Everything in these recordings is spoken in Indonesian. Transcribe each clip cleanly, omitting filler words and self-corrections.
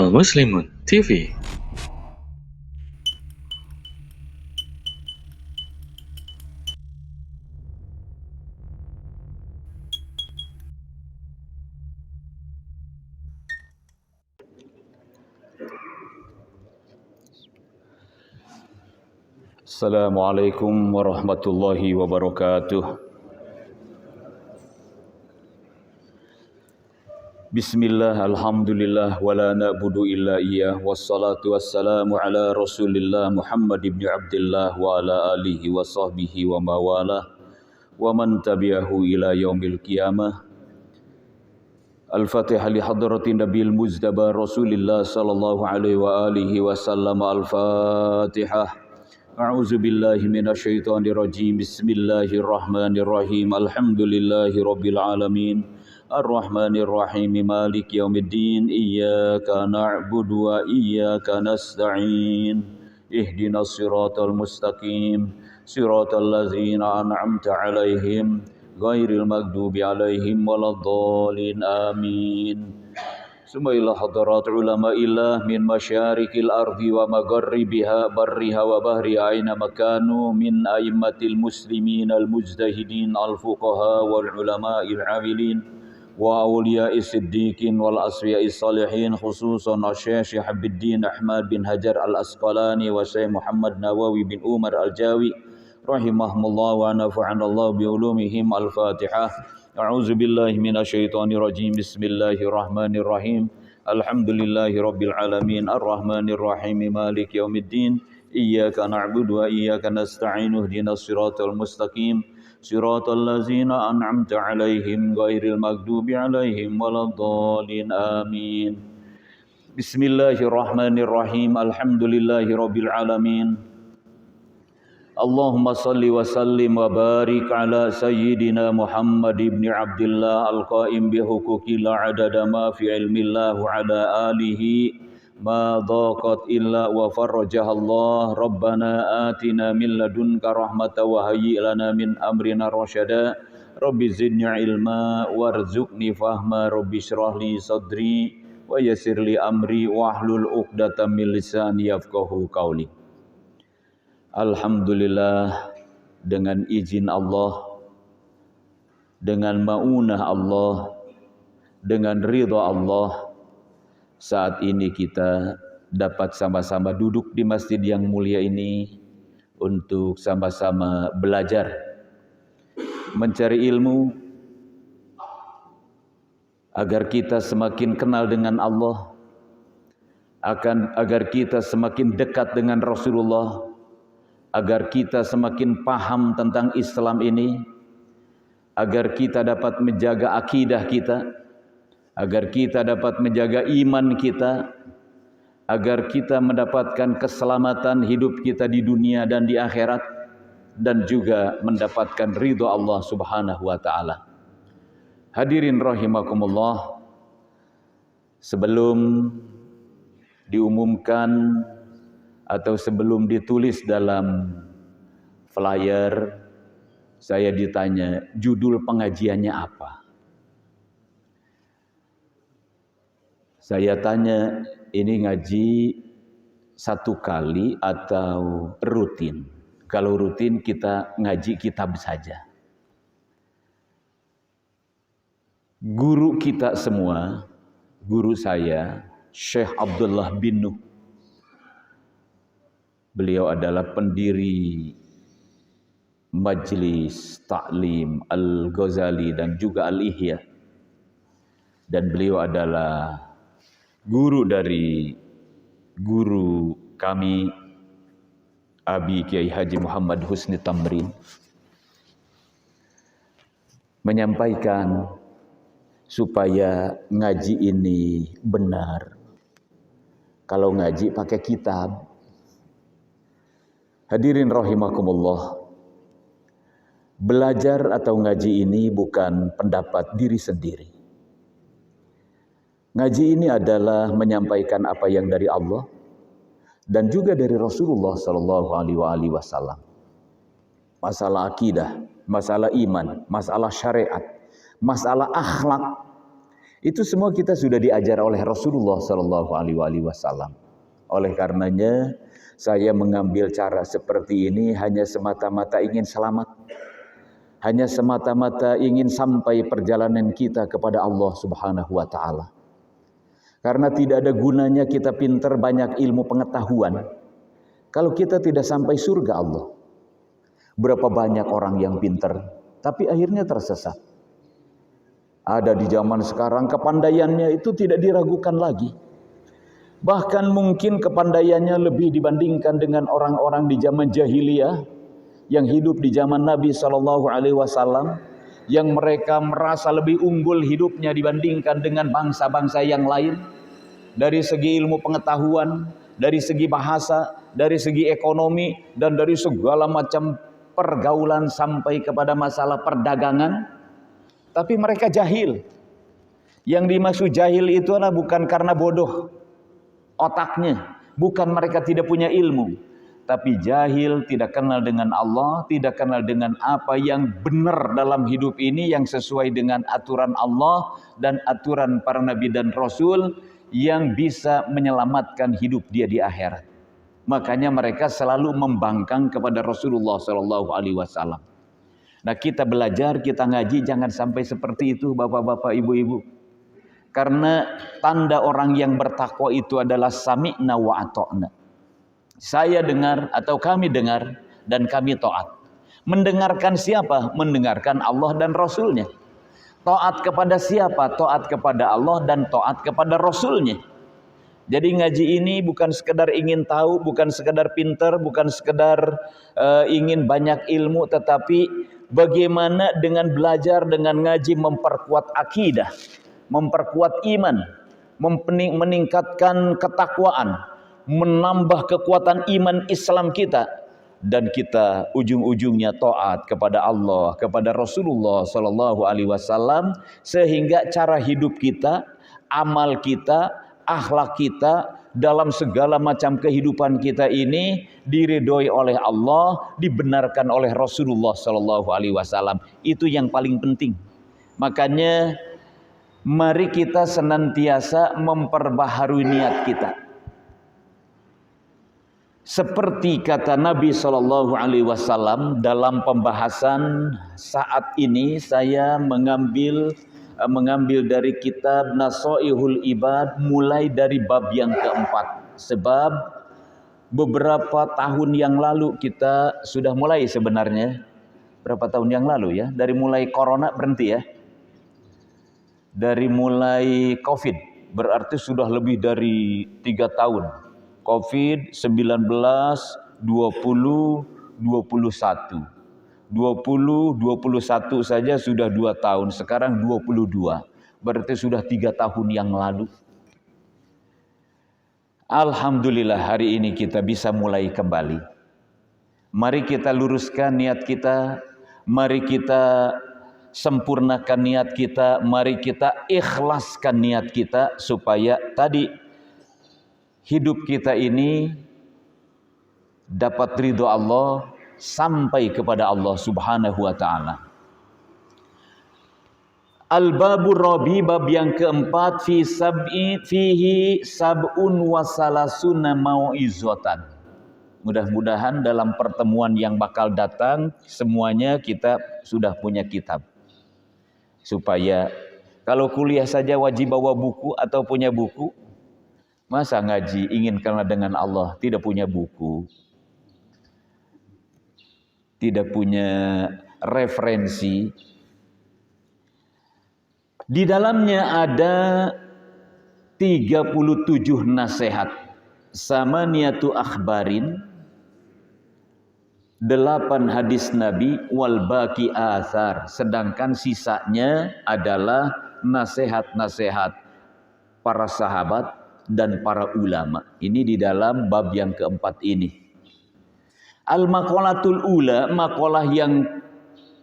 Muslimun TV. Assalamualaikum warahmatullahi wabarakatuh. Bismillah, alhamdulillah, wala na'budu illa iyah, wassalatu wassalamu ala rasulillah Muhammad ibn Abdullah wa ala alihi wa sahbihi wa mawalah wa man tabi'ahu ila yaumil qiyamah. Al-Fatihah li hadratin Nabil Muzdaba Rasulillah sallallahu alaihi wa alihi wasallam. Al-Fatihah. A'udzu billahi minasyaitonir rajim. Bismillahirrahmanirrahim. Alhamdulillahi rabbil alamin. Ar-Rahmanir Rahim. Maliki yaumiddin. Iyyaka na'budu wa iyyaka nasta'in. Ihdinas siratal mustaqim. Siratal ladzina an'amta 'alaihim ghairil maghdubi 'alaihim waladdallin. Amin. Sumailah hadarat ulama illah min masyarikil ardi wa magharribiha barriha wa bahriha aina makanu min aimmatil muslimin al mujtahidin al fuqaha wal ulama'il 'amilin wa awliya'is siddiqin wal asfiya'is salihin, khususan Syekh Syihabuddin Ahmad bin Hajar al Asqalani wa Syekh Muhammad Nawawi bin Umar al Jawi rahimahumullah wa nafa'anallahu bi ulumihim. Al-Fatihah. A'udzu billahi minasyaitonir rajim. Bismillahirrahmanirrahim. Alhamdulillahi rabbil alamin. Ar-Rahmanir Rahim. Maliki yaumiddin. Iyyaka na'budu wa iyyaka nasta'in. Ihdinas siratal mustaqim. Siratal ladzina an'amta 'alaihim ghairil maghdubi 'alaihim waladdallin. Amin. Bismillahirrahmanirrahim. Alhamdulillahi rabbil alamin. Allahumma salli wa sallim wa barik ala sayyidina Muhammad ibn Abdullah al-qaim bihuquqi la adada ma fi ilmillah wa ala alihi ma dhaqat illa wa farrajaha Allah. Rabbana atina min ladunka rahmata wa hayyi lana min amrina rasyada. Rabbi zidni ilma warzuqni fahma. Rabbi shrah li sadri wa yassir li amri wahlul 'uqdatam min lisani yafqahu qawli. Alhamdulillah, dengan izin Allah, dengan maunah Allah, dengan ridha Allah, saat ini kita dapat sama-sama duduk di masjid yang mulia ini untuk sama-sama belajar, mencari ilmu, agar kita semakin kenal dengan Allah, agar kita semakin dekat dengan Rasulullah, agar kita semakin paham tentang Islam ini, agar kita dapat menjaga akidah kita, agar kita dapat menjaga iman kita, agar kita mendapatkan keselamatan hidup kita di dunia dan di akhirat, dan juga mendapatkan ridha Allah Subhanahu wa taala. Hadirin rahimakumullah, sebelum diumumkan atau sebelum ditulis dalam flyer, saya ditanya judul pengajiannya apa. Saya tanya, ini ngaji satu kali atau rutin? Kalau rutin kita ngaji kitab saja. Guru kita semua, guru saya Syekh Abdullah bin Nuh, beliau adalah pendiri Majlis Ta'lim Al-Ghazali dan juga Al-Ihya. Dan beliau adalah guru dari guru kami, Abi Kiai Haji Muhammad Husni Tamrin, menyampaikan supaya ngaji ini benar. Kalau ngaji pakai kitab. Hadirin rahimakumullah, belajar atau ngaji ini bukan pendapat diri sendiri. Ngaji ini adalah menyampaikan apa yang dari Allah dan juga dari Rasulullah sallallahu alaihi wasallam. Masalah akidah, masalah iman, masalah syariat, masalah akhlak, Itu semua kita sudah diajar oleh Rasulullah Sallallahu Alaihi Wasallam. Oleh karenanya saya mengambil cara seperti ini hanya semata-mata ingin selamat, hanya semata-mata ingin sampai perjalanan kita kepada Allah Subhanahu Wa Taala. Karena tidak ada gunanya kita pintar banyak ilmu pengetahuan kalau kita tidak sampai surga Allah. Berapa banyak orang yang pintar tapi akhirnya tersesat. Ada di zaman sekarang kepandaiannya itu tidak diragukan lagi. Bahkan mungkin kepandaiannya lebih dibandingkan dengan orang-orang di zaman jahiliyah yang hidup di zaman Nabi SAW, yang mereka merasa lebih unggul hidupnya dibandingkan dengan bangsa-bangsa yang lain. Dari segi ilmu pengetahuan, dari segi bahasa, dari segi ekonomi, dan dari segala macam pergaulan sampai kepada masalah perdagangan. Tapi mereka jahil. Yang dimaksud jahil itu adalah bukan karena bodoh otaknya, bukan mereka tidak punya ilmu, tapi jahil, tidak kenal dengan Allah, tidak kenal dengan apa yang benar dalam hidup ini, yang sesuai dengan aturan Allah dan aturan para nabi dan rasul yang bisa menyelamatkan hidup dia di akhirat. Makanya mereka selalu membangkang kepada Rasulullah SAW. Nah, kita belajar, kita ngaji, jangan sampai seperti itu bapak-bapak, ibu-ibu. Karena tanda orang yang bertakwa itu adalah sami'na wa ata'na. Saya dengar atau kami dengar dan kami taat. Mendengarkan siapa? Mendengarkan Allah dan Rasulnya. Taat kepada siapa? Taat kepada Allah dan taat kepada Rasulnya. Jadi ngaji ini bukan sekedar ingin tahu, bukan sekedar pintar, bukan sekedar ingin banyak ilmu, tetapi bagaimana dengan belajar, dengan ngaji memperkuat akidah, memperkuat iman, meningkatkan ketakwaan, menambah kekuatan iman Islam kita, dan kita ujung-ujungnya taat kepada Allah, kepada Rasulullah Sallallahu Alaihi Wasallam, sehingga cara hidup kita, amal kita, akhlak kita dalam segala macam kehidupan kita ini diridhoi oleh Allah, dibenarkan oleh Rasulullah Sallallahu Alaihi Wasallam. Itu yang paling penting. Makanya mari kita senantiasa memperbaharui niat kita. Seperti kata Nabi Sallallahu Alaihi Wasallam dalam pembahasan saat ini, saya mengambil dari kitab Nasaihul Ibad mulai dari bab yang keempat. Sebab beberapa tahun yang lalu kita sudah mulai sebenarnya. Berapa tahun yang lalu ya? Dari mulai corona berhenti ya? Dari mulai COVID, berarti sudah lebih dari 3 tahun. COVID 19, 20, 21. 20, 21 saja sudah 2 tahun, sekarang 22. Berarti sudah 3 tahun yang lalu. Alhamdulillah hari ini kita bisa mulai kembali. Mari kita luruskan niat kita, mari kita sempurnakan niat kita, mari kita ikhlaskan niat kita supaya tadi hidup kita ini dapat ridho Allah sampai kepada Allah Subhanahu wa taala. Al-babur rabi, bab yang keempat, fihi sab'un wa salasuna mau'izatan. Mudah-mudahan dalam pertemuan yang bakal datang semuanya kita sudah punya kitab. Supaya kalau kuliah saja wajib bawa buku atau punya buku. Masa ngaji ingin kenal dengan Allah tidak punya buku, tidak punya referensi. Di dalamnya ada 37 nasihat, sama niatu akhbarin, 8 hadis Nabi, wal baqi athar, sedangkan sisanya adalah nasihat-nasihat para sahabat dan para ulama. Ini di dalam bab yang keempat ini. Al-maqalatul ula, maqalah yang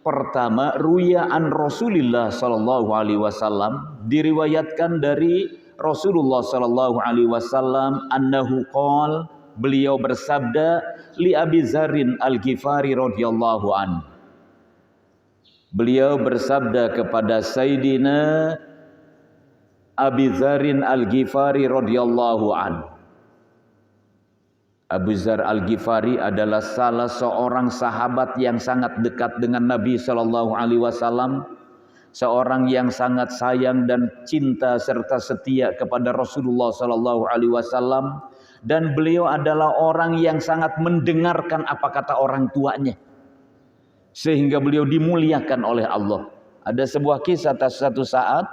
pertama, ruya an Rasulillah sallallahu alaihi wasallam, diriwayatkan dari Rasulullah sallallahu alaihi wasallam annahu qol, beliau bersabda li Abi Dzarrin Al-Ghifari radhiyallahu an. Beliau bersabda kepada Sayyidina Abi Dzarin Al-Ghifari radhiyallahu an. Abu Dzar Al-Ghifari adalah salah seorang sahabat yang sangat dekat dengan Nabi sallallahu alaihi wasallam, seorang yang sangat sayang dan cinta serta setia kepada Rasulullah sallallahu alaihi wasallam, dan beliau adalah orang yang sangat mendengarkan apa kata orang tuanya sehingga beliau dimuliakan oleh Allah. Ada sebuah kisah satu saat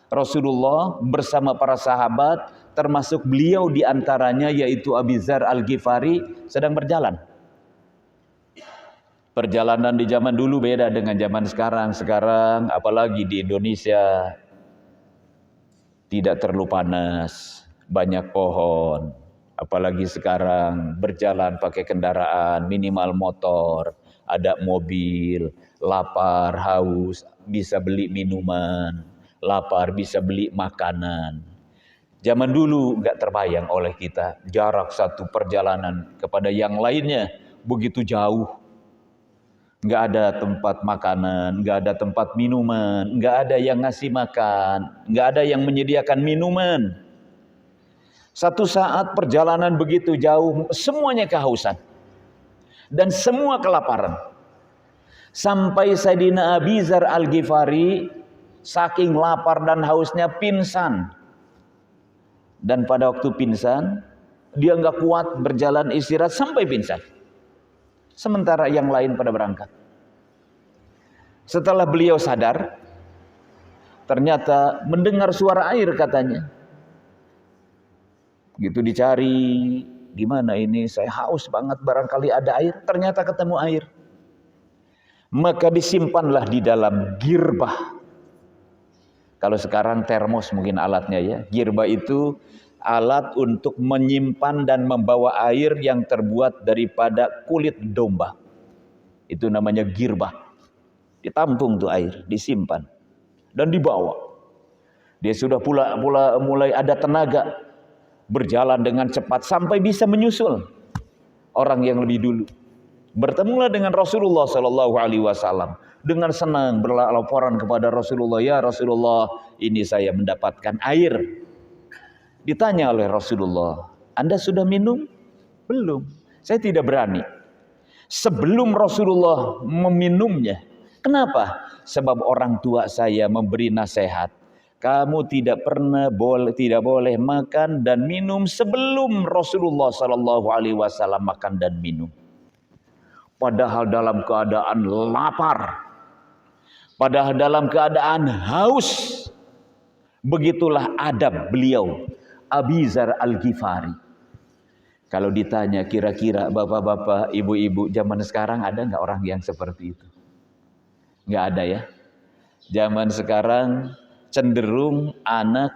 Rasulullah bersama para sahabat, termasuk beliau diantaranya yaitu Abi Dzar Al-Ghifari, sedang berjalan. Perjalanan di zaman dulu beda dengan zaman sekarang. Sekarang apalagi di Indonesia tidak terlalu panas, banyak pohon. Apalagi sekarang berjalan pakai kendaraan, minimal motor, ada mobil, lapar, haus, bisa beli minuman. Lapar bisa beli makanan. Zaman dulu nggak terbayang oleh kita jarak satu perjalanan kepada yang lainnya begitu jauh. Nggak ada tempat makanan, nggak ada tempat minuman, nggak ada yang ngasih makan, nggak ada yang menyediakan minuman. Satu saat perjalanan begitu jauh, semuanya kehausan dan semua kelaparan. Sampai Sayyidina Abi Dzar Al-Ghifari saking lapar dan hausnya pingsan. Dan pada waktu pingsan, dia nggak kuat berjalan istirahat sampai pingsan. Sementara yang lain pada berangkat. Setelah beliau sadar, ternyata mendengar suara air katanya. Gitu dicari, gimana ini saya haus banget, barangkali ada air. Ternyata ketemu air. Maka disimpanlah di dalam girbah. Kalau sekarang termos mungkin alatnya ya. Girbah itu alat untuk menyimpan dan membawa air yang terbuat daripada kulit domba. Itu namanya girbah. Ditampung tuh air, disimpan dan dibawa. Dia sudah mulai ada tenaga berjalan dengan cepat sampai bisa menyusul orang yang lebih dulu. Bertemulah dengan Rasulullah sallallahu alaihi wasallam. Dengan senang berlaporan kepada Rasulullah, ya Rasulullah, ini saya mendapatkan air. Ditanya oleh Rasulullah, Anda sudah minum? Belum. Saya tidak berani. Sebelum Rasulullah meminumnya. Kenapa? Sebab orang tua saya memberi nasihat. Kamu tidak boleh makan dan minum sebelum Rasulullah sallallahu alaihi wasallam makan dan minum. Padahal dalam keadaan lapar, padahal dalam keadaan haus. Begitulah adab beliau, Abi Dzar Al-Ghifari. Kalau ditanya kira-kira bapak-bapak, ibu-ibu zaman sekarang ada nggak orang yang seperti itu? Nggak ada ya. Zaman sekarang cenderung anak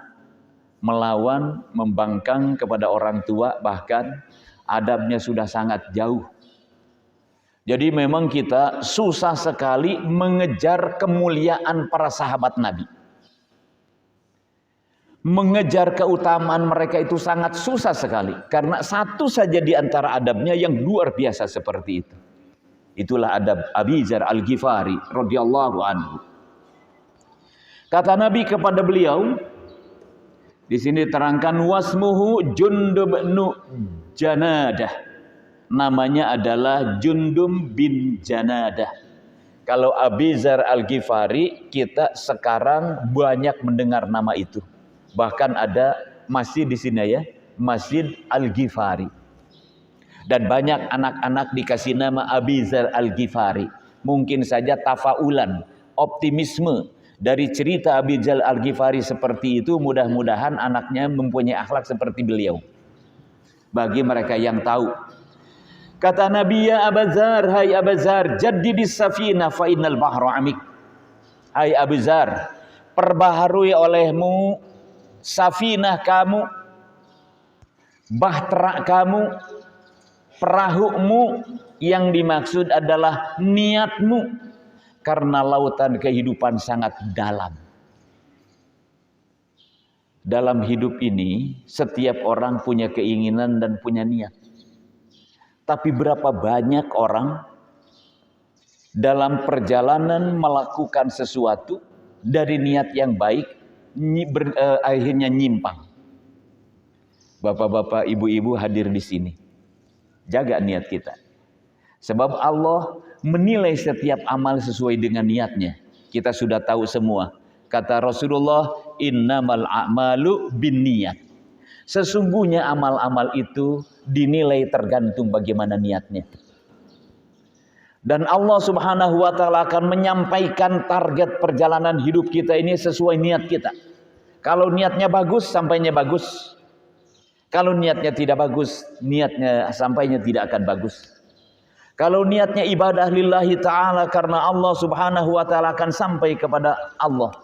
melawan, membangkang kepada orang tua, bahkan adabnya sudah sangat jauh. Jadi memang kita susah sekali mengejar kemuliaan para sahabat Nabi. Mengejar keutamaan mereka itu sangat susah sekali. Karena satu saja di antara adabnya yang luar biasa seperti itu. Itulah adab Abi Dzar Al-Ghifari radhiyallahu anhu. Kata Nabi kepada beliau, di sini terangkan wasmuhu Jundub bin Janadah. Namanya adalah Jundum bin Janadah. Kalau Abi Dzar Al-Ghifari, kita sekarang banyak mendengar nama itu. Bahkan ada masjid di sini ya, Masjid Al-Ghifari. Dan banyak anak-anak dikasih nama Abi Dzar Al-Ghifari. Mungkin saja tafaulan, optimisme dari cerita Abi Dzar Al-Ghifari seperti itu, mudah-mudahan anaknya mempunyai akhlak seperti beliau. Bagi mereka yang tahu. Kata Nabi, ya Abu Dzar, hai Abu Dzar, jaddidis safina fa innal bahra amik. Hai Abu Dzar, perbaharui olehmu safinah kamu, bahtera kamu, perahumu. Yang dimaksud adalah niatmu, karena lautan kehidupan sangat dalam. Dalam hidup ini setiap orang punya keinginan dan punya niat. Tapi berapa banyak orang dalam perjalanan melakukan sesuatu dari niat yang baik, akhirnya nyimpang. Bapak-bapak, ibu-ibu hadir di sini. Jaga niat kita. Sebab Allah menilai setiap amal sesuai dengan niatnya. Kita sudah tahu semua. Kata Rasulullah, innamal a'malu binniyat. Sesungguhnya amal-amal itu dinilai tergantung bagaimana niatnya. Dan Allah Subhanahu wa taala akan menyampaikan target perjalanan hidup kita ini sesuai niat kita. Kalau niatnya bagus, sampainya bagus. Kalau niatnya tidak bagus, niatnya sampainya tidak akan bagus. Kalau niatnya ibadah lillahi ta'ala karena Allah Subhanahu wa taala akan sampai kepada Allah.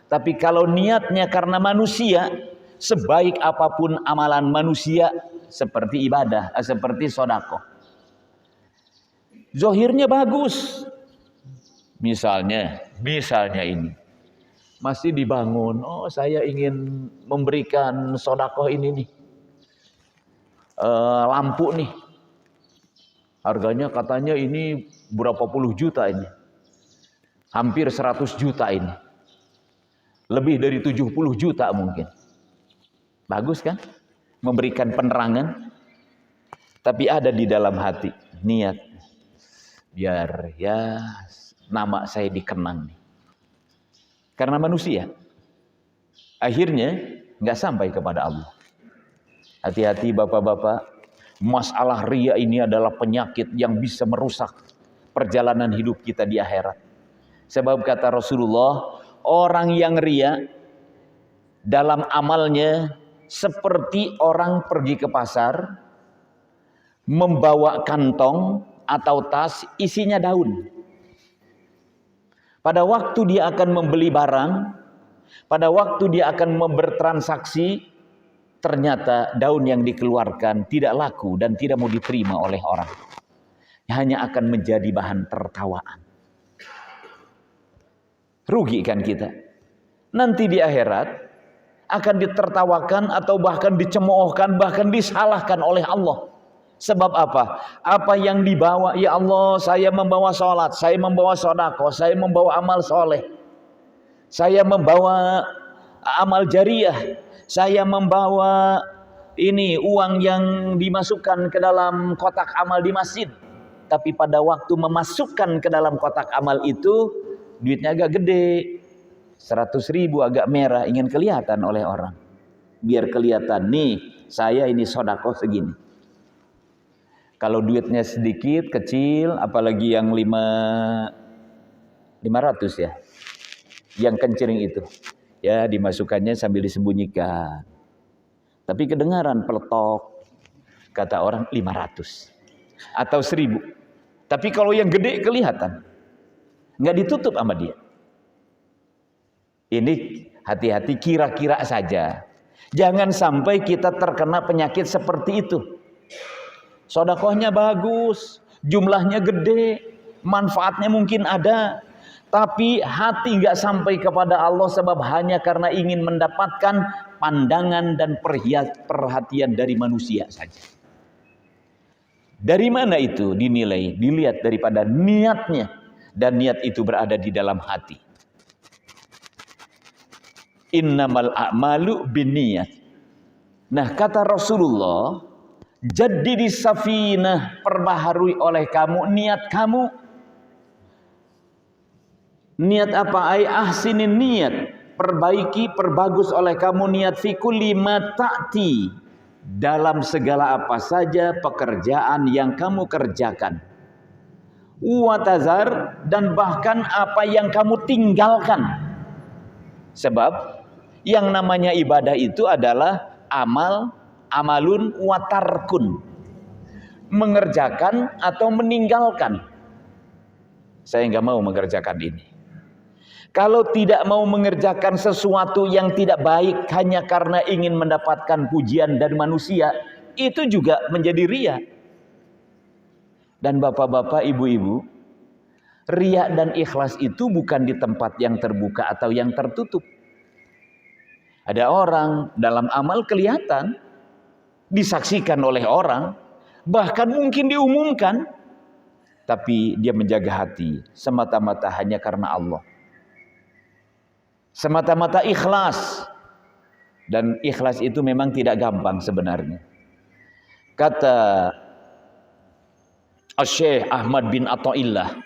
Tapi kalau niatnya karena manusia, sebaik apapun amalan manusia seperti ibadah, seperti sedekah. Zohirnya bagus. Misalnya ini masih dibangun. Oh, saya ingin memberikan sedekah ini nih. Lampu nih. Harganya katanya ini berapa puluh juta ini. Hampir 100 juta ini. Lebih dari 70 juta mungkin. Bagus kan? Memberikan penerangan. Tapi ada di dalam hati niat. Biar ya nama saya dikenang nih. Karena manusia. Akhirnya nggak sampai kepada Allah. Hati-hati bapak-bapak. Masalah riya ini adalah penyakit yang bisa merusak perjalanan hidup kita di akhirat. Sebab kata Rasulullah, orang yang riya dalam amalnya seperti orang pergi ke pasar, membawa kantong atau tas isinya daun. Pada waktu dia akan membeli barang, pada waktu dia akan bertransaksi, ternyata daun yang dikeluarkan tidak laku dan tidak mau diterima oleh orang. Hanya akan menjadi bahan tertawaan. Rugi kan kita. Nanti di akhirat akan ditertawakan atau bahkan dicemoohkan, bahkan disalahkan oleh Allah. Sebab apa? Apa yang dibawa, ya Allah, saya membawa sholat, saya membawa sedekah, saya membawa amal soleh, saya membawa amal jariah, saya membawa ini uang yang dimasukkan ke dalam kotak amal di masjid. Tapi pada waktu memasukkan ke dalam kotak amal itu, duitnya agak gede. 100.000 agak merah, ingin kelihatan oleh orang. Biar kelihatan, nih saya ini sedekah segini. Kalau duitnya sedikit, kecil, apalagi yang 500 ya. Yang kencering itu. Ya dimasukkannya sambil disembunyikan. Tapi kedengaran peletok. Kata orang 500. Atau 1.000. Tapi kalau yang gede kelihatan. Nggak ditutup sama dia. Ini hati-hati kira-kira saja. Jangan sampai kita terkena penyakit seperti itu. Sedekahnya bagus, jumlahnya gede, manfaatnya mungkin ada. Tapi hati nggak sampai kepada Allah sebab hanya karena ingin mendapatkan pandangan dan perhatian dari manusia saja. Dari mana itu dinilai? Dilihat daripada niatnya. Dan niat itu berada di dalam hati. Innamal a'malu binniyat. Nah kata Rasulullah, jaddidi safinah, perbaharui oleh kamu niat kamu. Niat apa? Ai ahsinin niat, perbaiki, perbagus oleh kamu niat fi kulli ma ta'ti, dalam segala apa saja pekerjaan yang kamu kerjakan. Watazar, dan bahkan apa yang kamu tinggalkan. Sebab yang namanya ibadah itu adalah amalun watarkun, mengerjakan atau meninggalkan. Saya nggak mau mengerjakan ini. Kalau tidak mau mengerjakan sesuatu yang tidak baik hanya karena ingin mendapatkan pujian dari manusia, itu juga menjadi riya. Dan bapak-bapak, ibu-ibu, riya dan ikhlas itu bukan di tempat yang terbuka atau yang tertutup. Ada orang dalam amal kelihatan, disaksikan oleh orang, bahkan mungkin diumumkan, tapi dia menjaga hati semata-mata hanya karena Allah. semata-mata ikhlas. Dan ikhlas itu memang tidak gampang sebenarnya. Kata Syekh Ahmad bin Athaillah,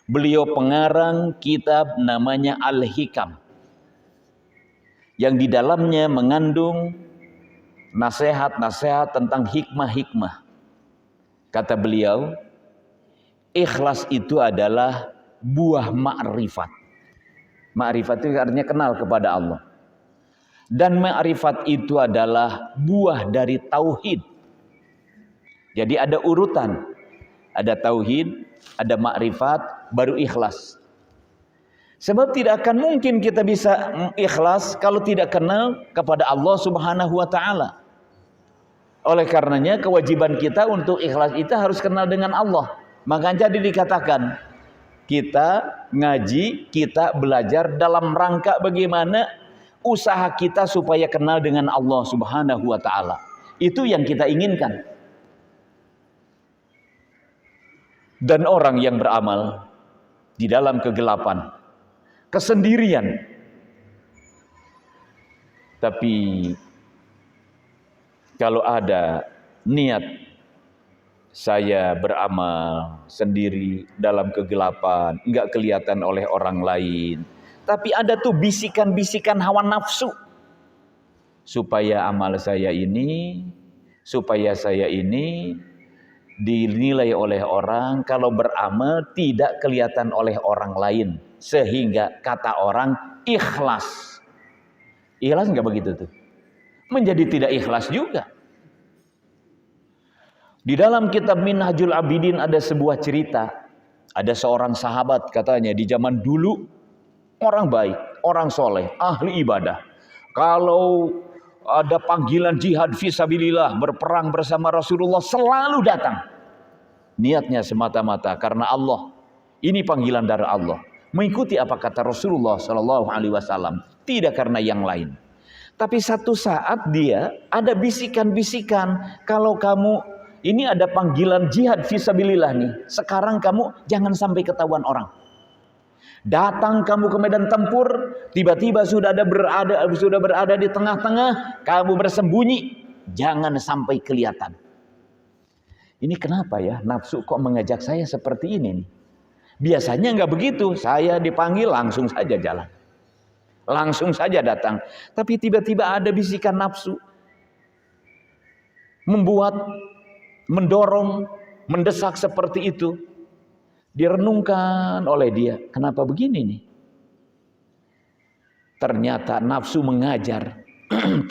beliau pengarang kitab namanya Al-Hikam, yang di dalamnya mengandung nasihat-nasihat tentang hikmah-hikmah. Kata beliau, ikhlas itu adalah buah ma'rifat. Ma'rifat itu artinya kenal kepada Allah. Dan ma'rifat itu adalah buah dari tauhid. Jadi ada urutan. Ada tauhid, ada ma'rifat, baru ikhlas. Sebab tidak akan mungkin kita bisa ikhlas kalau tidak kenal kepada Allah Subhanahu wa taala. Oleh karenanya kewajiban kita untuk ikhlas itu harus kenal dengan Allah. Maka jadi dikatakan, kita ngaji, kita belajar dalam rangka bagaimana usaha kita supaya kenal dengan Allah Subhanahu wa taala. Itu yang kita inginkan. Dan orang yang beramal di dalam kegelapan, kesendirian, tapi kalau ada niat saya beramal sendiri dalam kegelapan, enggak kelihatan oleh orang lain, tapi ada tuh bisikan-bisikan hawa nafsu, supaya amal saya ini, supaya saya ini dinilai oleh orang, kalau beramal tidak kelihatan oleh orang lain, sehingga kata orang ikhlas. Ikhlas enggak begitu tuh? Menjadi tidak ikhlas juga. Di dalam kitab Minhajul Abidin ada sebuah cerita. Ada seorang sahabat katanya di zaman dulu, orang baik, orang soleh, ahli ibadah. Kalau ada panggilan jihad fisabilillah, berperang bersama Rasulullah, selalu datang. Niatnya semata-mata karena Allah. Ini panggilan dari Allah. Mengikuti apa kata Rasulullah SAW, tidak karena yang lain. Tapi satu saat dia ada bisikan-bisikan, kalau kamu ini ada panggilan jihad fisabilillah nih, sekarang kamu jangan sampai ketahuan orang. Datang kamu ke medan tempur, tiba-tiba sudah berada di tengah-tengah, kamu bersembunyi, jangan sampai kelihatan. Ini kenapa ya nafsu kok mengajak saya seperti ini nih? Biasanya nggak begitu, saya dipanggil langsung saja jalan. Langsung saja datang. Tapi tiba-tiba ada bisikan nafsu. Membuat, mendorong, mendesak seperti itu. Direnungkan oleh dia. Kenapa begini nih? Ternyata nafsu mengajar.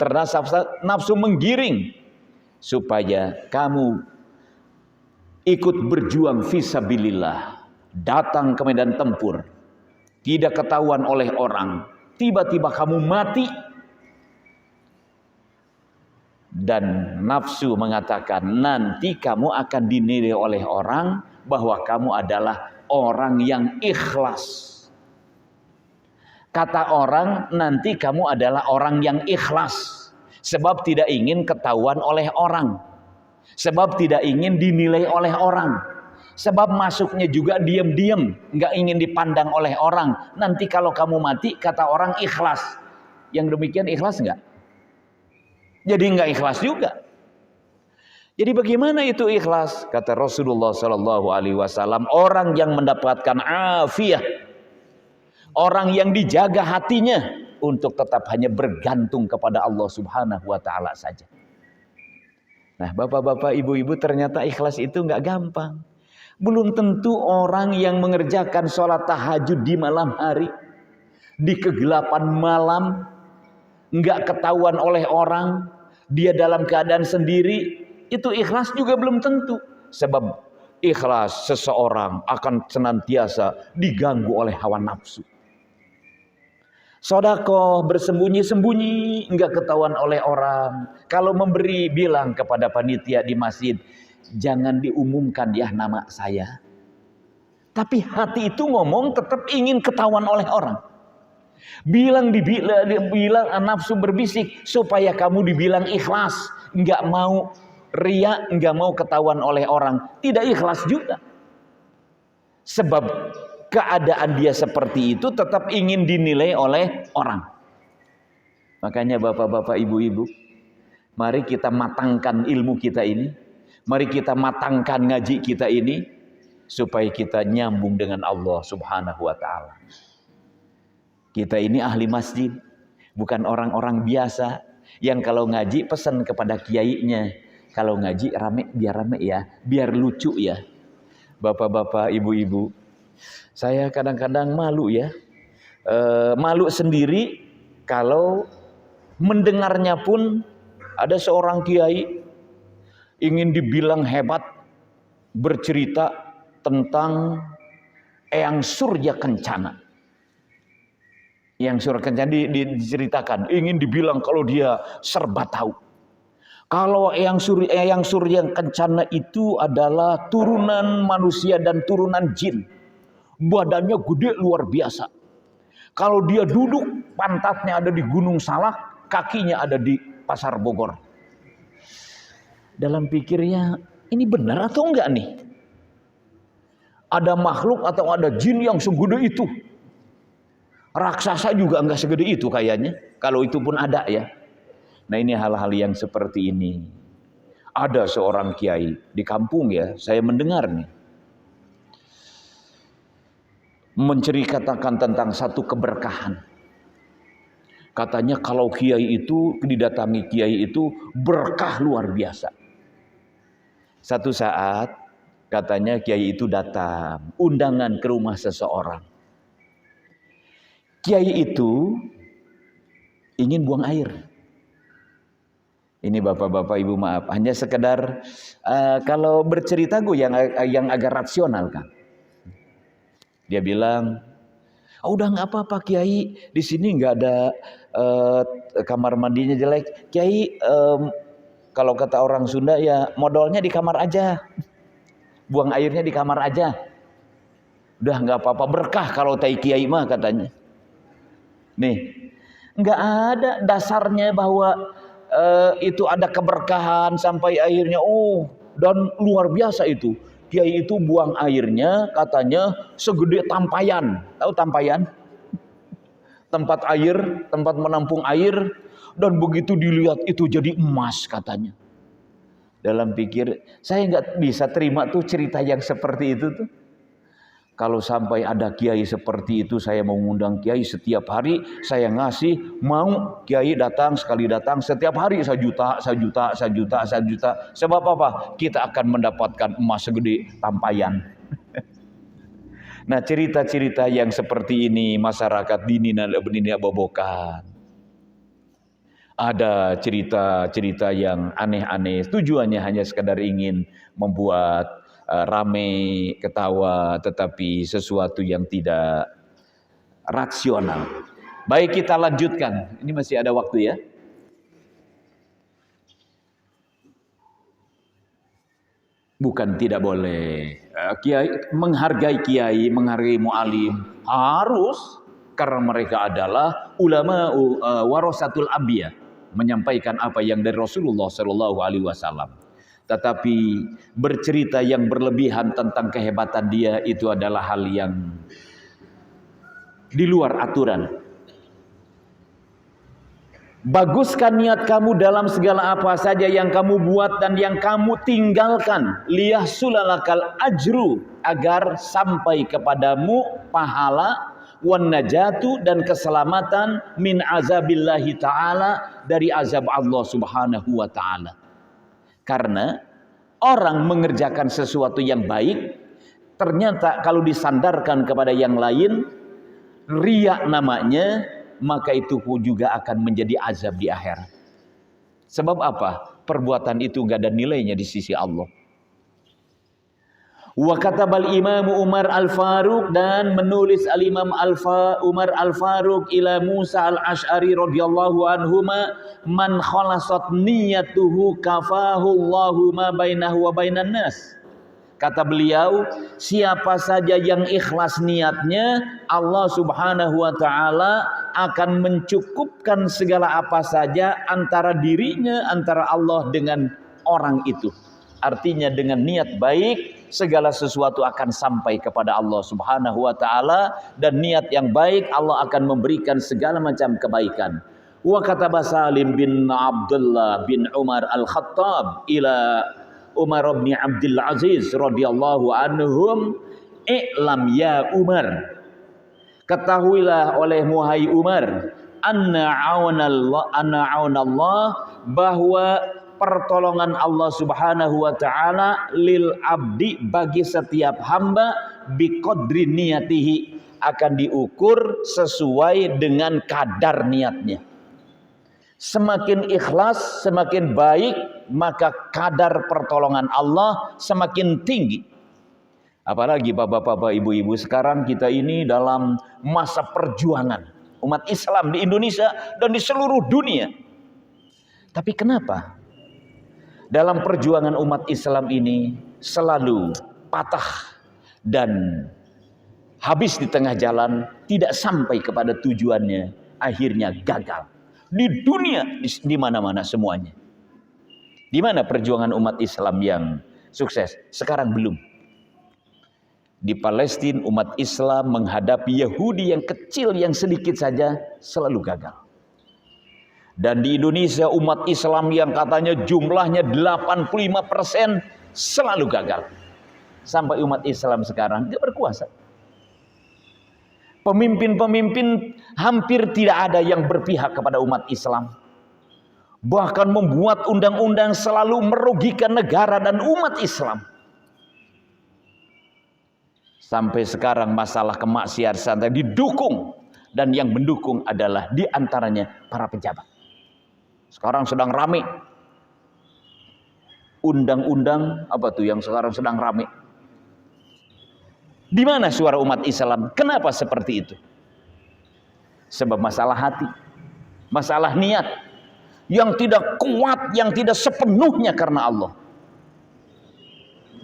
Ternyata nafsu menggiring. Supaya kamu ikut berjuang fisabilillah. Datang ke medan tempur. Tidak ketahuan oleh orang. Tiba-tiba kamu mati. Dan nafsu mengatakan nanti kamu akan dinilai oleh orang bahwa kamu adalah orang yang ikhlas. Kata orang nanti kamu adalah orang yang ikhlas. Sebab tidak ingin ketahuan oleh orang. Sebab tidak ingin dinilai oleh orang. Sebab masuknya juga diam-diam, nggak ingin dipandang oleh orang. Nanti kalau kamu mati, kata orang ikhlas. Yang demikian ikhlas nggak? Jadi nggak ikhlas juga. Jadi bagaimana itu ikhlas? Kata Rasulullah SAW, orang yang mendapatkan afiyah, orang yang dijaga hatinya untuk tetap hanya bergantung kepada Allah Subhanahu Wa Taala saja. Nah, bapak-bapak, ibu-ibu, ternyata ikhlas itu nggak gampang. Belum tentu orang yang mengerjakan sholat tahajud di malam hari, di kegelapan malam, nggak ketahuan oleh orang, dia dalam keadaan sendiri, itu ikhlas juga belum tentu. Sebab ikhlas seseorang akan senantiasa diganggu oleh hawa nafsu. Sedekah bersembunyi-sembunyi, nggak ketahuan oleh orang. Kalau memberi, bilang kepada panitia di masjid, jangan diumumkan ya nama saya. Tapi hati itu ngomong tetap ingin ketahuan oleh orang. Bilang nafsu berbisik supaya kamu dibilang ikhlas, nggak mau riya, nggak mau ketahuan oleh orang, tidak ikhlas juga. Sebab keadaan dia seperti itu tetap ingin dinilai oleh orang. Makanya bapak-bapak, ibu-ibu, mari kita matangkan ilmu kita ini, mari kita matangkan ngaji kita ini, supaya kita nyambung dengan Allah Subhanahu wa ta'ala. Kita ini ahli masjid, bukan orang-orang biasa yang kalau ngaji pesan kepada kiainya, kalau ngaji rame ya, biar lucu ya. Bapak-bapak, ibu-ibu, saya kadang-kadang malu ya, malu sendiri kalau mendengarnya pun ada seorang kiai ingin dibilang hebat, bercerita tentang Eyang Surya Kencana. Yang Surya Kencana diceritakan, ingin dibilang kalau dia serba tahu. Kalau Eyang Surya Kencana itu adalah turunan manusia dan turunan jin. Badannya gede luar biasa. Kalau dia duduk, pantatnya ada di Gunung Salak, kakinya ada di Pasar Bogor. Dalam pikirnya, ini benar atau enggak nih? Ada makhluk atau ada jin yang segede itu? Raksasa juga enggak segede itu kayaknya. Kalau itu pun ada ya. Nah, ini hal-hal yang seperti ini. Ada seorang kiai di kampung ya, saya mendengar nih, menceritakan tentang satu keberkahan. Katanya kalau kiai itu, didatangi kiai itu berkah luar biasa. Satu saat katanya kiai itu datang, undangan ke rumah seseorang. Kiai itu ingin buang air. Ini bapak-bapak, ibu, maaf, hanya sekedar kalau bercerita gue yang agak rasional kan. Dia bilang, oh, udah nggak apa-apa Kiai, di sini nggak ada kamar mandinya jelek. Kiai, kalau kata orang Sunda ya modalnya di kamar aja, buang airnya di kamar aja. Udah nggak apa-apa, berkah kalau tai Kiai mah katanya. Nih, nggak ada dasarnya bahwa itu ada keberkahan sampai akhirnya dan luar biasa itu. Kiai itu buang airnya katanya segede tampayan. Tahu tampayan? Tempat air, tempat menampung air, dan begitu dilihat itu jadi emas katanya. Dalam pikir, saya nggak bisa terima tuh cerita yang seperti itu tuh. Kalau sampai ada kiai seperti itu, saya mau mengundang kiai setiap hari, saya ngasih, mau kiai datang, sekali datang, setiap hari 1 juta, 1 juta, 1 juta, 1 juta. Sebab apa? Kita akan mendapatkan emas segede tampayan. Nah, cerita-cerita yang seperti ini masyarakat dini dan benini bobokan. Ada cerita-cerita yang aneh-aneh, tujuannya hanya sekedar ingin membuat rame, ketawa, tetapi sesuatu yang tidak rasional. Baik, kita lanjutkan. Ini masih ada waktu ya. Bukan tidak boleh. Kiai menghargai kiai, menghargai mualim harus, karena mereka adalah ulama warasatul anbiya, menyampaikan apa yang dari Rasulullah Shallallahu Alaihi Wasallam. Tetapi bercerita yang berlebihan tentang kehebatan dia itu adalah hal yang di luar aturan. Baguskan niat kamu dalam segala apa saja yang kamu buat dan yang kamu tinggalkan. Liyahsulalakal ajru, agar sampai kepadamu pahala, wan najatu, dan keselamatan, min azabillahi ta'ala, dari azab Allah subhanahu wa ta'ala. Karena orang mengerjakan sesuatu yang baik, ternyata kalau disandarkan kepada yang lain, riya namanya, maka itu juga akan menjadi azab di akhirat. Sebab apa? Perbuatan itu gak ada nilainya di sisi Allah. Wa katabal Imam Umar Al-Faruq, dan menulis Al-Imam Umar Al-Faruq ila Musa Al-Ash'ari radhiyallahu anhuma, man khalasat niyatuhu kafahu Allahu ma bainahu wa bainan nas. Kata beliau, siapa saja yang ikhlas niatnya, Allah subhanahu wa ta'ala akan mencukupkan segala apa saja antara dirinya, antara Allah dengan orang itu. Artinya dengan niat baik segala sesuatu akan sampai kepada Allah Subhanahu wa taala, dan niat yang baik Allah akan memberikan segala macam kebaikan. Wa kataba Salim bin Abdullah bin Umar Al-Khattab ila Umar bin Abdul Aziz radhiyallahu anhum, "I'lam ya Umar, ketahuilah olehmu hai Umar, anna aunallah, bahwa pertolongan Allah Subhanahu wa taala lil abdi, bagi setiap hamba, biqadri niyatihi, akan diukur sesuai dengan kadar niatnya. Semakin ikhlas, semakin baik, maka kadar pertolongan Allah semakin tinggi. Apalagi bapak-bapak, ibu-ibu, sekarang kita ini dalam masa perjuangan umat Islam di Indonesia dan di seluruh dunia. Tapi kenapa dalam perjuangan umat Islam ini selalu patah dan habis di tengah jalan, tidak sampai kepada tujuannya, akhirnya gagal? Di dunia, di mana-mana semuanya. Di mana perjuangan umat Islam yang sukses? Sekarang belum. Di Palestina umat Islam menghadapi Yahudi yang kecil, yang sedikit saja, selalu gagal. Dan di Indonesia umat Islam yang katanya jumlahnya 85% selalu gagal. Sampai umat Islam sekarang tidak berkuasa. Pemimpin-pemimpin hampir tidak ada yang berpihak kepada umat Islam. Bahkan membuat undang-undang selalu merugikan negara dan umat Islam. Sampai sekarang masalah kemaksiatan didukung, dan yang mendukung adalah diantaranya para pejabat. Sekarang sedang rame undang-undang apa tuh yang sekarang sedang rame? Di mana suara umat Islam? Kenapa seperti itu? Sebab masalah hati, masalah niat yang tidak kuat, yang tidak sepenuhnya karena Allah.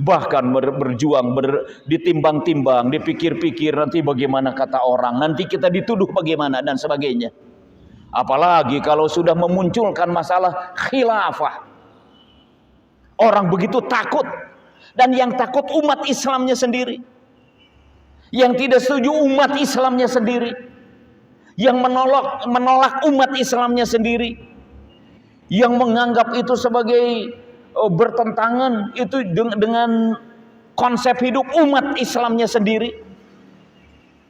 Bahkan berjuang, ditimbang-timbang, dipikir-pikir nanti bagaimana kata orang, nanti kita dituduh bagaimana dan sebagainya. Apalagi kalau sudah memunculkan masalah khilafah, orang begitu takut, dan yang takut umat Islamnya sendiri, yang tidak setuju umat Islamnya sendiri, yang menolak umat Islamnya sendiri, yang menganggap itu sebagai bertentangan itu dengan konsep hidup umat Islamnya sendiri.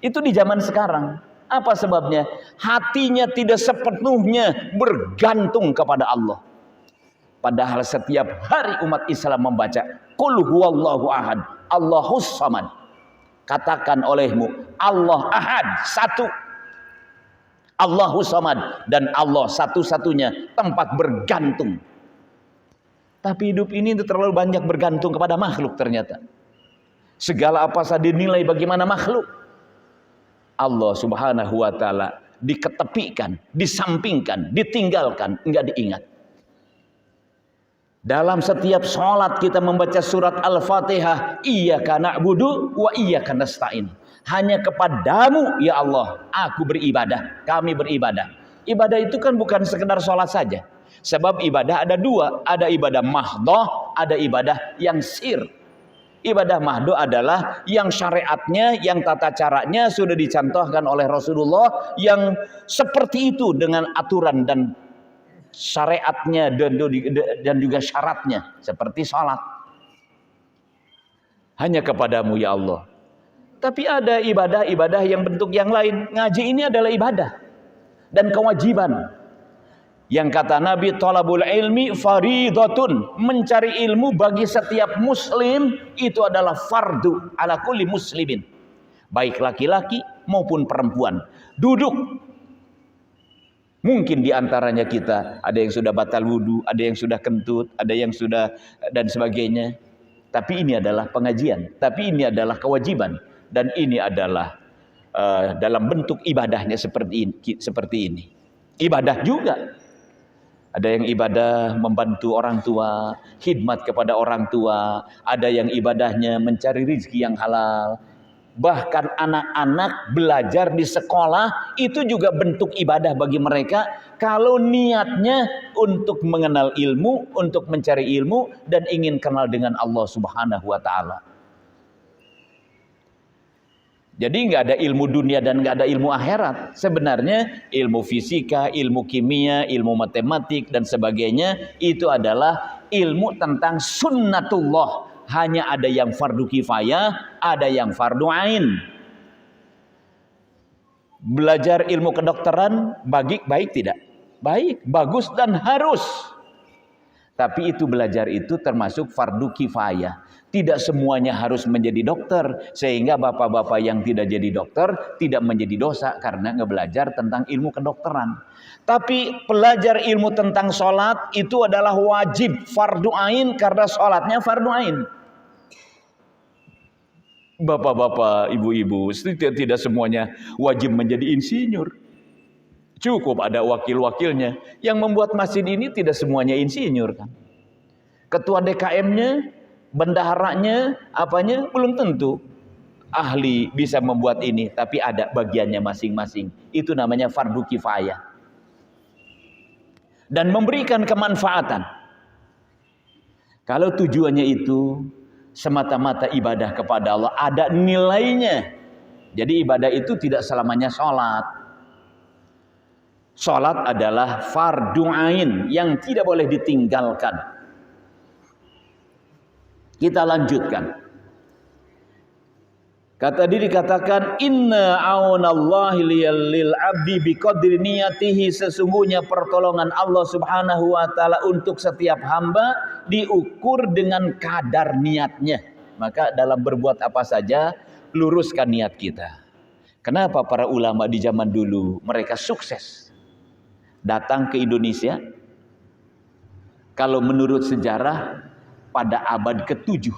Itu di zaman sekarang. Apa sebabnya? Hatinya tidak sepenuhnya bergantung kepada Allah. Padahal setiap hari umat Islam membaca Qul huwallahu ahad, Allahus samad. Katakan olehmu, Allah ahad, satu, Allahus samad, dan Allah satu-satunya tempat bergantung. Tapi hidup ini terlalu banyak bergantung kepada makhluk ternyata. Segala apa saja dinilai bagaimana makhluk. Allah Subhanahu wa taala diketepikan, disampingkan, ditinggalkan, enggak diingat. Dalam setiap sholat kita membaca surat Al-Fatihah, Iyyaka na'budu wa iyyaka nasta'in. Hanya kepadamu ya Allah aku beribadah, kami beribadah. Ibadah itu kan bukan sekedar sholat saja. Sebab ibadah ada dua, ada ibadah mahdoh, ada ibadah yang sir. Ibadah mahdoh adalah yang syariatnya, yang tata caranya sudah dicontohkan oleh Rasulullah, yang seperti itu dengan aturan dan syariatnya dan juga syaratnya, seperti sholat. Hanya kepadamu ya Allah. Tapi ada ibadah-ibadah yang bentuk yang lain. Ngaji ini adalah ibadah dan kewajiban. Yang kata Nabi, thalabul ilmi faridatun, mencari ilmu bagi setiap muslim itu adalah fardu ala kulli muslimin, baik laki-laki maupun perempuan. Duduk, mungkin diantaranya kita ada yang sudah batal wudu, ada yang sudah kentut, ada yang sudah dan sebagainya. Tapi ini adalah pengajian, tapi ini adalah kewajiban, dan ini adalah dalam bentuk ibadahnya seperti ini. Ibadah juga. Ada yang ibadah membantu orang tua, khidmat kepada orang tua. Ada yang ibadahnya mencari rezeki yang halal. Bahkan anak-anak belajar di sekolah itu juga bentuk ibadah bagi mereka kalau niatnya untuk mengenal ilmu, untuk mencari ilmu dan ingin kenal dengan Allah Subhanahu wa taala. Jadi nggak ada ilmu dunia dan nggak ada ilmu akhirat. Sebenarnya ilmu fisika, ilmu kimia, ilmu matematik dan sebagainya itu adalah ilmu tentang sunnatullah. Hanya ada yang fardu kifayah, ada yang fardu ain. Belajar ilmu kedokteran baik tidak? Baik, bagus dan harus. Tapi itu belajar itu termasuk fardu kifayah. Tidak semuanya harus menjadi dokter. Sehingga bapak-bapak yang tidak jadi dokter tidak menjadi dosa karena ngebelajar tentang ilmu kedokteran. Tapi belajar ilmu tentang sholat itu adalah wajib fardu ain karena sholatnya fardu ain. Bapak-bapak, ibu-ibu, tidak semuanya wajib menjadi insinyur. Cukup ada wakil-wakilnya. Yang membuat masjid ini tidak semuanya insinyur kan. Ketua DKM-nya, bendaharanya, apanya belum tentu ahli bisa membuat ini, tapi ada bagiannya masing-masing. Itu namanya fardu kifayah. Dan memberikan kemanfaatan. Kalau tujuannya itu semata-mata ibadah kepada Allah, ada nilainya. Jadi ibadah itu tidak selamanya sholat. Sholat adalah fardu ain yang tidak boleh ditinggalkan. Kita lanjutkan. Kata diri dikatakan inna aunallahi lil abdi biqadri niyatihi, sesungguhnya pertolongan Allah Subhanahu wa taala untuk setiap hamba diukur dengan kadar niatnya. Maka dalam berbuat apa saja luruskan niat kita. Kenapa para ulama di zaman dulu mereka sukses datang ke Indonesia? Kalau menurut sejarah pada abad ke-7,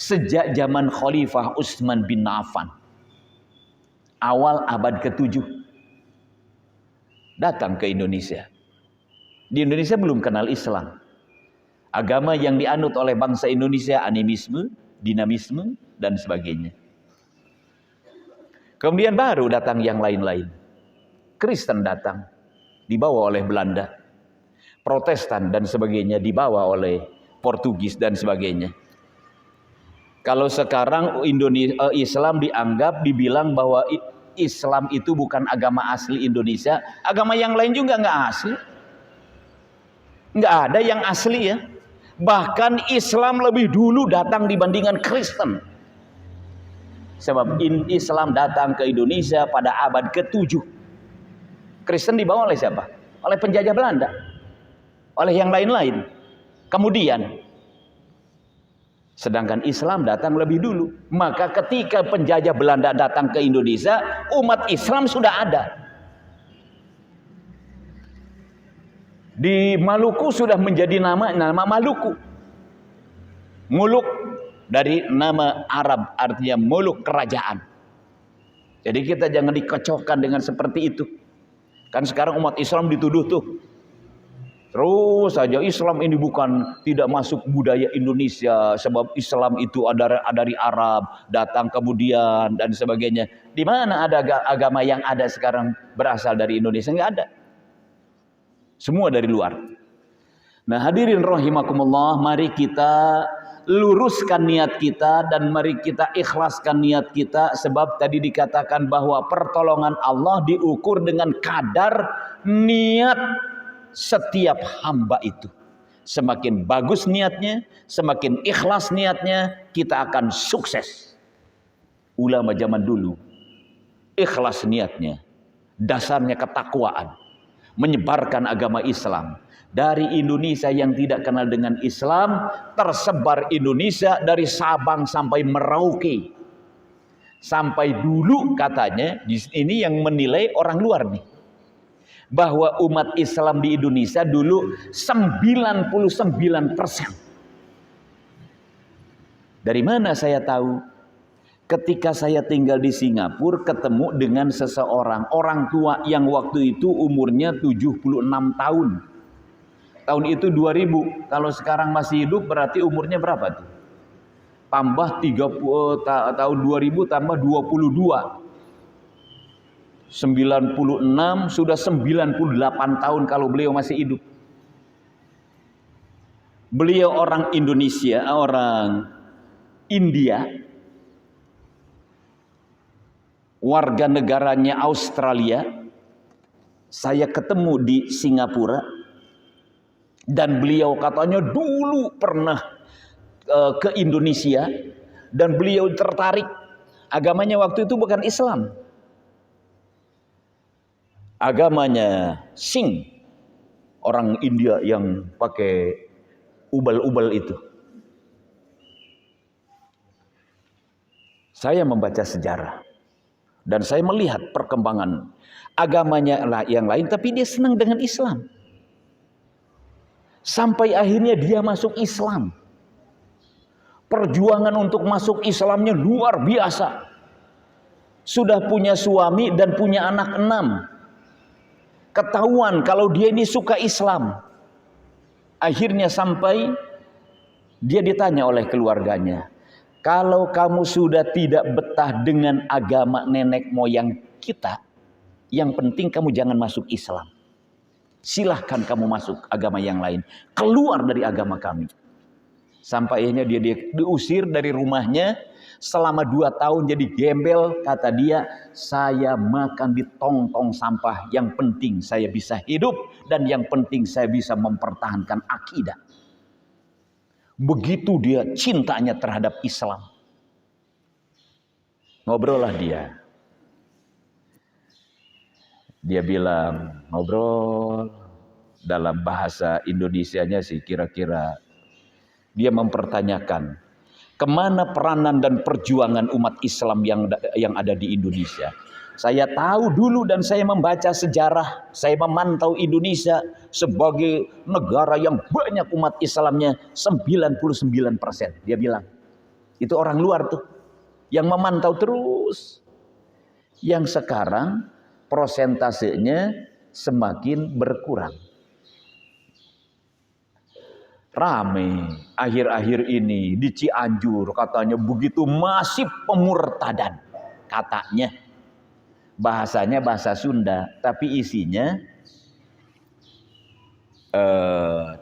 sejak zaman Khalifah Utsman bin Affan, awal abad ke-7 datang ke Indonesia. Di Indonesia belum kenal Islam. Agama yang dianut oleh bangsa Indonesia animisme, dinamisme dan sebagainya. Kemudian baru datang yang lain-lain. Kristen datang, dibawa oleh Belanda. Protestan dan sebagainya dibawa oleh Portugis dan sebagainya. Kalau sekarang Islam dibilang bahwa Islam itu bukan agama asli Indonesia, agama yang lain juga nggak asli, nggak ada yang asli ya. Bahkan Islam lebih dulu datang dibandingkan Kristen. Sebab Islam datang ke Indonesia pada abad ke-7. Kristen dibawa oleh siapa? Oleh penjajah Belanda, oleh yang lain-lain. Kemudian sedangkan Islam datang lebih dulu. Maka ketika penjajah Belanda datang ke Indonesia, umat Islam sudah ada. Di Maluku sudah menjadi nama Maluku. Muluk dari nama Arab, artinya muluk kerajaan. Jadi kita jangan dikocokkan dengan seperti itu. Kan sekarang umat Islam dituduh tuh, terus saja Islam ini bukan, tidak masuk budaya Indonesia, sebab Islam itu ada dari Arab, datang kemudian dan sebagainya. Di mana ada agama yang ada sekarang berasal dari Indonesia? Enggak ada. Semua dari luar. Nah, hadirin rahimakumullah, mari kita luruskan niat kita dan mari kita ikhlaskan niat kita, sebab tadi dikatakan bahwa pertolongan Allah diukur dengan kadar niat setiap hamba itu. Semakin bagus niatnya, semakin ikhlas niatnya, kita akan sukses. Ulama zaman dulu ikhlas niatnya, dasarnya ketakwaan, menyebarkan agama Islam. Dari Indonesia yang tidak kenal dengan Islam, tersebar Indonesia dari Sabang sampai Merauke. Sampai dulu katanya, ini yang menilai orang luar nih, bahwa umat Islam di Indonesia dulu 99%. Dari mana saya tahu? Ketika saya tinggal di Singapura, ketemu dengan seseorang, orang tua yang waktu itu umurnya 76 tahun. Tahun itu 2000, kalau sekarang masih hidup berarti umurnya berapa tuh? tambah 30 tahun 2000 tambah 22. 96 sudah 98 tahun kalau beliau masih hidup. Beliau orang Indonesia, orang India, warga negaranya Australia. Saya ketemu di Singapura dan beliau katanya dulu pernah ke Indonesia dan beliau tertarik. Agamanya waktu itu bukan Islam. Agamanya Sing, orang India yang pakai ubal-ubal itu. Saya membaca sejarah dan saya melihat perkembangan agamanya yang lain, tapi dia senang dengan Islam. Sampai akhirnya dia masuk Islam. Perjuangan untuk masuk Islamnya luar biasa. Sudah punya suami dan punya anak 6. Ketahuan kalau dia ini suka Islam. Akhirnya sampai dia ditanya oleh keluarganya, kalau kamu sudah tidak betah dengan agama nenek moyang kita, yang penting kamu jangan masuk Islam. Silahkan kamu masuk agama yang lain. Keluar dari agama kami. Sampai akhirnya dia diusir dari rumahnya. Selama 2 tahun jadi gembel. Kata dia, saya makan di tong-tong sampah. Yang penting saya bisa hidup. Dan yang penting saya bisa mempertahankan akidah. Begitu dia cintanya terhadap Islam. Ngobrol lah dia. Dia bilang, ngobrol. Dalam bahasa Indonesianya sih kira-kira. Dia mempertanyakan, kemana peranan dan perjuangan umat Islam yang ada di Indonesia? Saya tahu dulu dan saya membaca sejarah. Saya memantau Indonesia sebagai negara yang banyak umat Islamnya 99%. Dia bilang, itu orang luar tuh. Yang memantau terus. Yang sekarang prosentasenya semakin berkurang. Rame akhir-akhir ini di Cianjur katanya begitu masif pemurtadan katanya. Bahasanya bahasa Sunda tapi isinya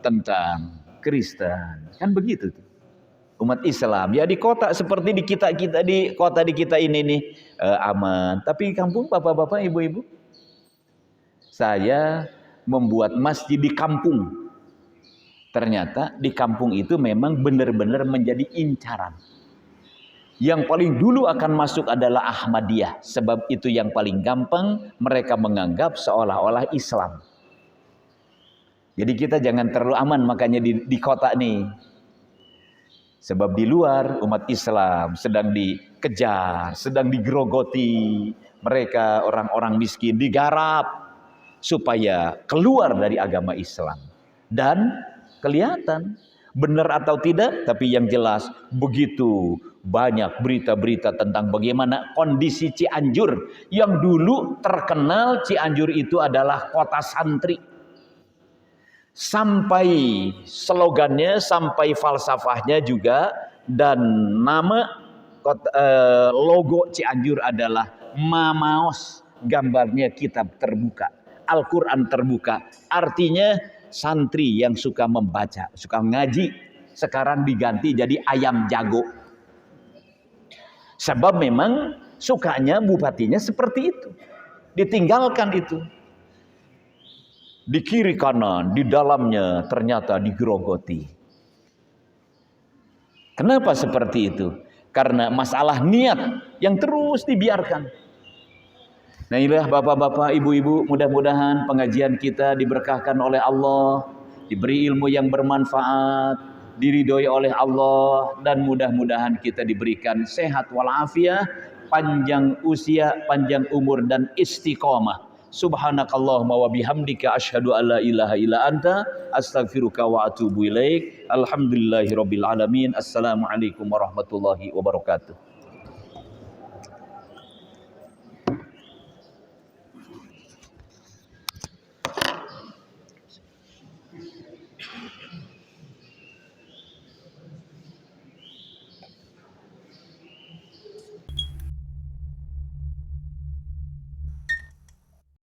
tentang Kristen. Kan begitu tuh. Umat Islam ya di kota seperti di kita di kota di kita ini nih aman. Tapi kampung bapak-bapak, ibu-ibu, saya membuat masjid di kampung. Ternyata di kampung itu memang benar-benar menjadi incaran. Yang paling dulu akan masuk adalah Ahmadiyah. Sebab itu yang paling gampang mereka menganggap seolah-olah Islam. Jadi kita jangan terlalu aman makanya di kota nih. Sebab di luar umat Islam sedang dikejar, sedang digerogoti. Mereka orang-orang miskin digarap supaya keluar dari agama Islam. Dan kelihatan benar atau tidak, tapi yang jelas begitu banyak berita-berita tentang bagaimana kondisi Cianjur yang dulu terkenal Cianjur itu adalah kota santri. Sampai slogannya, sampai falsafahnya juga, dan nama logo Cianjur adalah Mamaos, gambarnya kitab terbuka, Al-Quran terbuka. Artinya santri yang suka membaca, suka ngaji, sekarang diganti jadi ayam jago. Sebab memang sukanya bupatinya seperti itu. Ditinggalkan itu. Di kiri kanan, di dalamnya ternyata digerogoti. Kenapa seperti itu? Karena masalah niat yang terus dibiarkan. Nah inilah bapak-bapak, ibu-ibu, mudah-mudahan pengajian kita diberkahkan oleh Allah, diberi ilmu yang bermanfaat, diridhoi oleh Allah, dan mudah-mudahan kita diberikan sehat walafiat, panjang usia, panjang umur, dan istiqomah. Subhanakallahumma wa bihamdika asyhadu an la ilaha illa anta astaghfiruka wa atubu ilaik. Alhamdulillahirabbil alamin. Assalamualaikum warahmatullahi wabarakatuh.